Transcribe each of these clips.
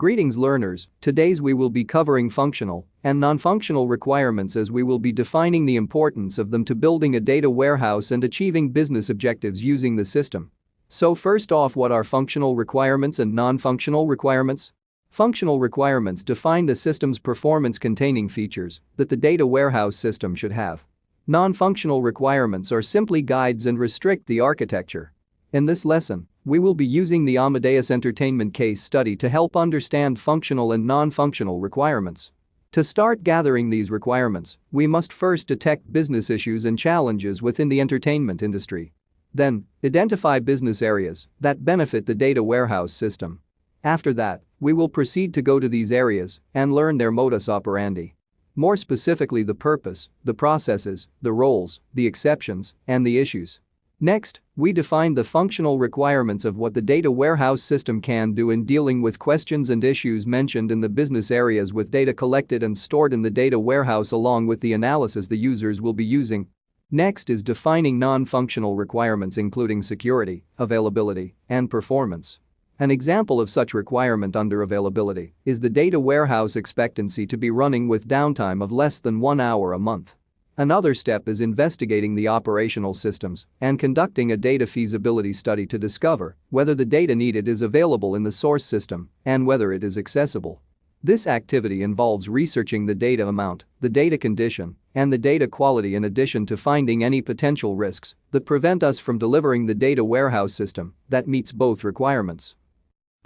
Greetings learners, today we will be covering functional and non-functional requirements as we will be defining the importance of them to building a data warehouse and achieving business objectives using the system. So first off, what are functional requirements and non-functional requirements? Functional requirements define the system's performance containing features that the data warehouse system should have. Non-functional requirements are simply guides and restrict the architecture. In this lesson, we will be using the Amadeus Entertainment case study to help understand functional and non-functional requirements. To start gathering these requirements, we must first detect business issues and challenges within the entertainment industry. Then, identify business areas that benefit the data warehouse system. After that, we will proceed to go to these areas and learn their modus operandi. More specifically, the purpose, the processes, the roles, the exceptions, and the issues. Next, we define the functional requirements of what the data warehouse system can do in dealing with questions and issues mentioned in the business areas with data collected and stored in the data warehouse along with the analysis the users will be using. Next is defining non-functional requirements including security, availability, and performance. An example of such requirement under availability is the data warehouse expectancy to be running with downtime of less than 1 hour a month. Another step is investigating the operational systems and conducting a data feasibility study to discover whether the data needed is available in the source system and whether it is accessible. This activity involves researching the data amount, the data condition, and the data quality in addition to finding any potential risks that prevent us from delivering the data warehouse system that meets both requirements.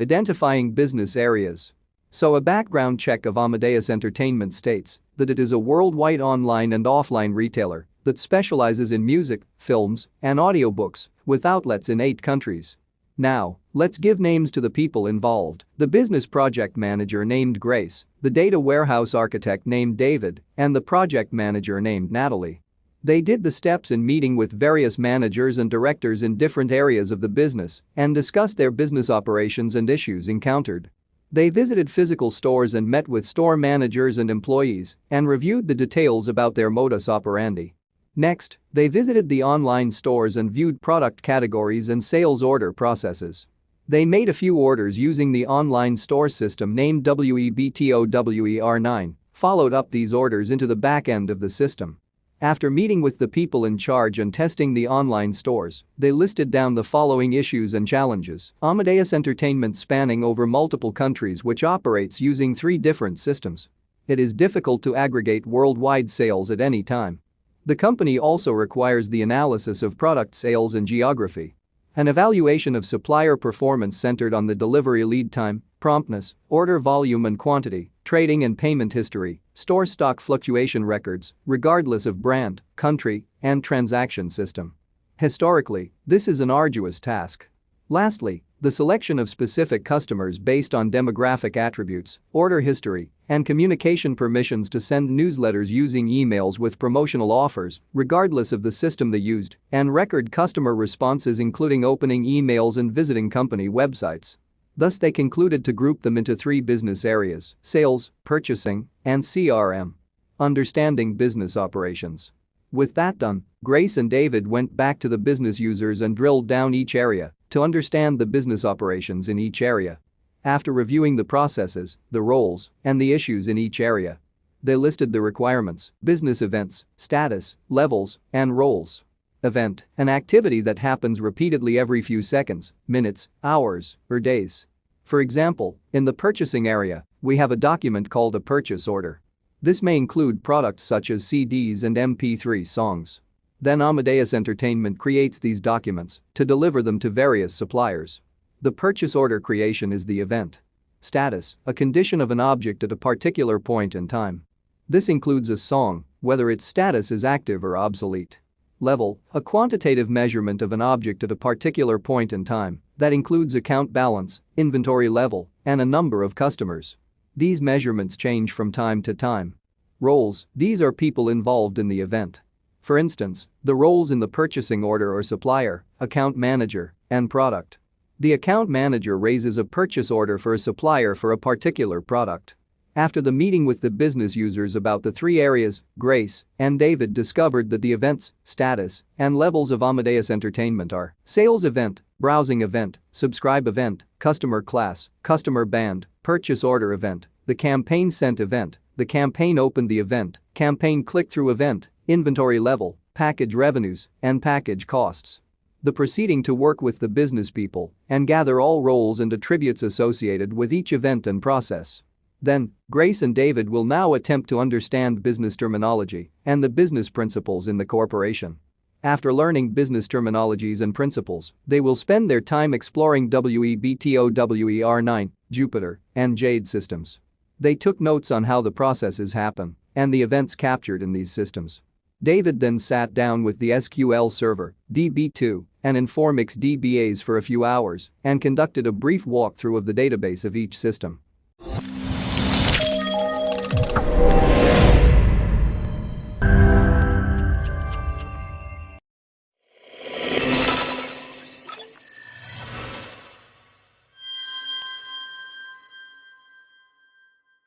Identifying business areas. So a background check of Amadeus Entertainment states that it is a worldwide online and offline retailer that specializes in music, films, and audiobooks with outlets in 8 countries. Now, let's give names to the people involved: the business project manager named Grace, the data warehouse architect named David, and the project manager named Natalie. They did the steps in meeting with various managers and directors in different areas of the business and discussed their business operations and issues encountered. They visited physical stores and met with store managers and employees and reviewed the details about their modus operandi. Next, they visited the online stores and viewed product categories and sales order processes. They made a few orders using the online store system named WEBTOWER9, followed up these orders into the back end of the system. After meeting with the people in charge and testing the online stores, they listed down the following issues and challenges. Amadeus Entertainment spanning over multiple countries which operates using 3 different systems. It is difficult to aggregate worldwide sales at any time. The company also requires the analysis of product sales and geography. An evaluation of supplier performance centered on the delivery lead time, promptness, order volume and quantity, trading and payment history, store stock fluctuation records, regardless of brand, country, and transaction system. Historically, this is an arduous task. Lastly, the selection of specific customers based on demographic attributes, order history, and communication permissions to send newsletters using emails with promotional offers, regardless of the system they used, and record customer responses including opening emails and visiting company websites. Thus they concluded to group them into 3 business areas: sales, purchasing, and CRM. Understanding business operations. With that done, Grace and David went back to the business users and drilled down each area to understand the business operations in each area. After reviewing the processes, the roles, and the issues in each area, they listed the requirements: business events, status, levels, and roles. Event: an activity that happens repeatedly every few seconds, minutes, hours, or days. For example, in the purchasing area, we have a document called a purchase order. This may include products such as CDs and MP3 songs. Then Amadeus Entertainment creates these documents to deliver them to various suppliers. The purchase order creation is the event. Status: a condition of an object at a particular point in time. This includes a song, whether its status is active or obsolete. Level: a quantitative measurement of an object at a particular point in time that includes account balance, inventory level, and a number of customers. These measurements change from time to time. Roles: these are people involved in the event. For instance, the roles in the purchasing order are supplier, account manager, and product. The account manager raises a purchase order for a supplier for a particular product. After the meeting with the business users about the 3 areas, Grace and David discovered that the events, status, and levels of Amadeus Entertainment are: sales event, browsing event, subscribe event, customer class, customer band, purchase order event, the campaign sent event, the campaign opened the event, campaign click-through event, inventory level, package revenues, and package costs. The proceeding to work with the business people and gather all roles and attributes associated with each event and process. Then, Grace and David will now attempt to understand business terminology and the business principles in the corporation. After learning business terminologies and principles, they will spend their time exploring WEBTOWER9, Jupiter, and Jade systems. They took notes on how the processes happen and the events captured in these systems. David then sat down with the SQL Server, DB2, and Informix DBAs for a few hours and conducted a brief walkthrough of the database of each system.